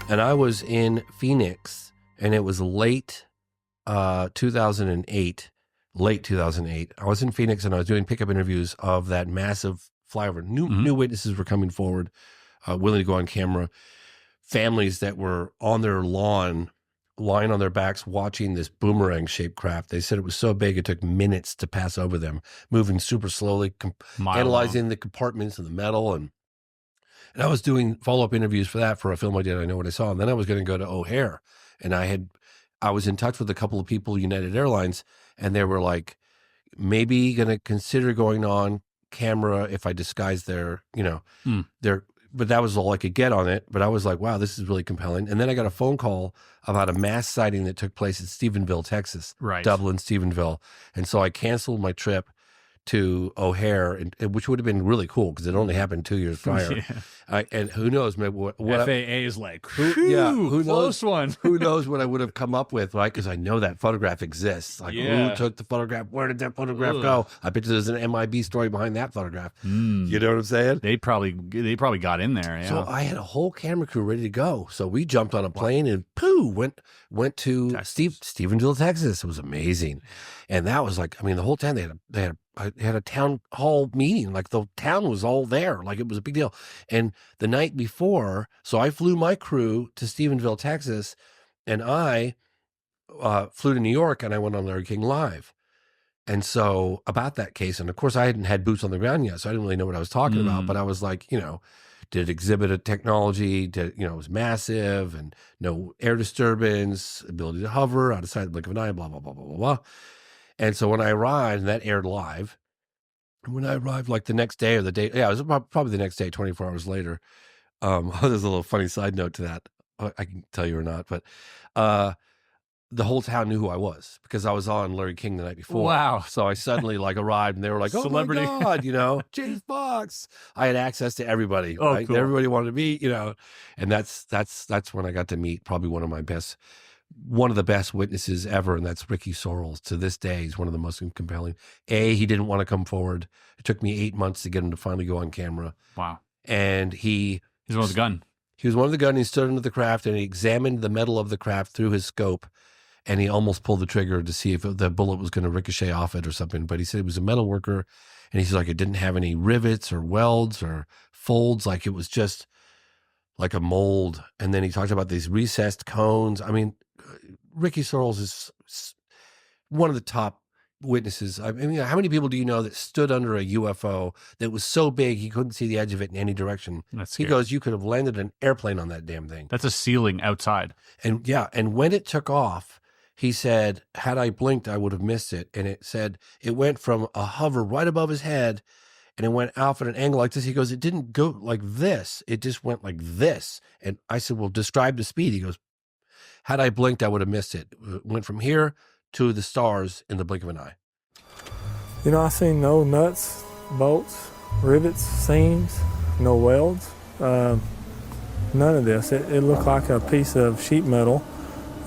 And I was in Phoenix, and it was late 2008. Late 2008. I was in Phoenix, and I was doing pickup interviews of that massive flyover. New witnesses were coming forward, willing to go on camera. Families that were on their lawn, lying on their backs, watching this boomerang-shaped craft. They said it was so big it took minutes to pass over them, moving super slowly, analyzing the compartments and the metal. And I was doing follow-up interviews for that, for a film I did, I Know What I Saw. And then I was going to go to O'Hare. And I was in touch with a couple of people, United Airlines, and they were like, maybe going to consider going on camera if I disguise their, but that was all I could get on it. But I was like, wow, this is really compelling. And then I got a phone call about a mass sighting that took place in Stephenville, Texas. Right. Dublin, Stephenville. And so I canceled my trip to O'Hare, which would have been really cool because it only happened 2 years prior. And who knows, maybe what FAA is like, who close knows, one. Who knows what I would have come up with, right? Because I know that photograph exists. Like, who took the photograph? Where did that photograph go? I bet there's an MIB story behind that photograph. You know what I'm saying? They probably got in there. Yeah. So I had a whole camera crew ready to go. So we jumped on a plane and went to Stephenville, Texas. It was amazing. And that was like, I mean, the whole time they had a town hall meeting. Like, the town was all there. Like, it was a big deal. And the night before, so I flew my crew to Stephenville, Texas, and I flew to New York, and I went on Larry King Live. And so about that case, and of course I hadn't had boots on the ground yet, so I didn't really know what I was talking about, but I was like, did it exhibit a technology, it was massive and no air disturbance, ability to hover outside the blink of an eye, blah, blah, blah, blah, blah, blah. And so when I arrived, and that aired live, when I arrived like the next day or the day, it was probably the next day, 24 hours later. There's a little funny side note to that. I can tell you or not, but the whole town knew who I was because I was on Larry King the night before. Wow. So I suddenly arrived, and they were like, oh Celebrity. my God, James Fox. I had access to everybody, right? Cool. Everybody wanted to meet, and that's when I got to meet probably one of the best witnesses ever, and that's Ricky Sorrells. To this day, he's one of the most compelling. He didn't want to come forward. It took me 8 months to get him to finally go on camera. Wow. And he's one with the gun. He was one of the gun. He stood under the craft, and he examined the metal of the craft through his scope, and he almost pulled the trigger to see if the bullet was going to ricochet off it or something. But he said he was a metal worker, and he said like it didn't have any rivets or welds or folds, like it was just like a mold. And then he talked about these recessed cones. I mean, Ricky Sorrells is one of the top witnesses. I mean, how many people do you know that stood under a UFO that was so big he couldn't see the edge of it in any direction? He goes, you could have landed an airplane on that damn thing. That's a ceiling outside. And and when it took off, he said, had I blinked, I would have missed it. And it said it went from a hover right above his head, and it went off at an angle like this. He goes, it didn't go like this. It just went like this. And I said, well, describe the speed. He goes, had I blinked, I would have missed it. It went from here to the stars in the blink of an eye. I seen no nuts, bolts, rivets, seams, no welds, none of this. It looked like a piece of sheet metal.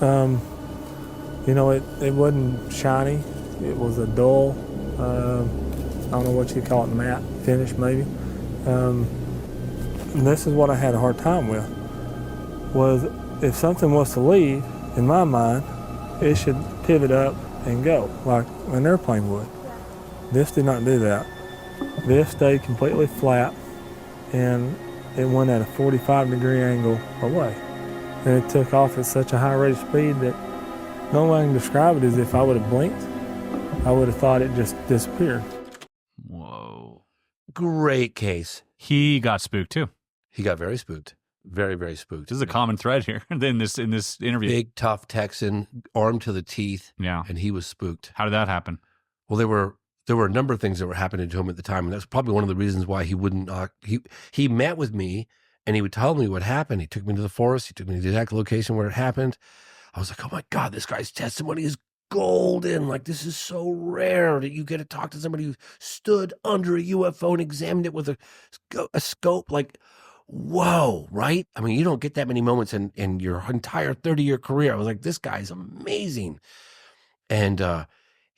It wasn't shiny. It was a dull, I don't know what you call it, matte finish maybe. And this is what I had a hard time with, was if something was to leave, in my mind, it should pivot up and go like an airplane would. This did not do that. This stayed completely flat, and it went at a 45-degree angle away. And it took off at such a high rate of speed that no way I can describe it as if I would have blinked. I would have thought it just disappeared. Whoa. Great case. He got spooked too. He got very spooked. Very, very spooked. This is a common thread here in this interview. Big, tough Texan, armed to the teeth. Yeah. And he was spooked. How did that happen? Well, there were a number of things that were happening to him at the time, and that's probably one of the reasons why he wouldn't. He met with me, and he would tell me what happened. He took me to the forest. He took me to the exact location where it happened. I was like, oh my God, this guy's testimony is golden. Like, this is so rare that you get to talk to somebody who stood under a UFO and examined it with a scope. Like, whoa, right? I mean, you don't get that many moments in your entire 30-year career. I was like, this guy's amazing. And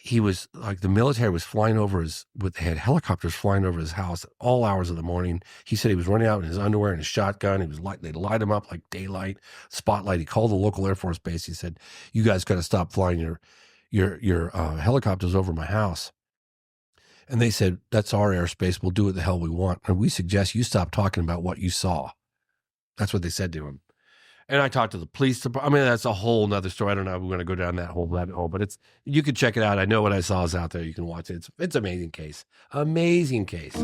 he was like, the military was flying over they had helicopters flying over his house at all hours of the morning. He said he was running out in his underwear and his shotgun. They'd light him up like daylight, spotlight. He called the local Air Force base. He said, "You guys got to stop flying your helicopters over my house." And they said, "That's our airspace. We'll do what the hell we want. And we suggest you stop talking about what you saw." That's what they said to him. And I talked to the police department. I mean, that's a whole nother story. I don't know if we're going to go down that whole rabbit hole, but you can check it out. I Know What I Saw is out there. You can watch it. It's an amazing case. Amazing case.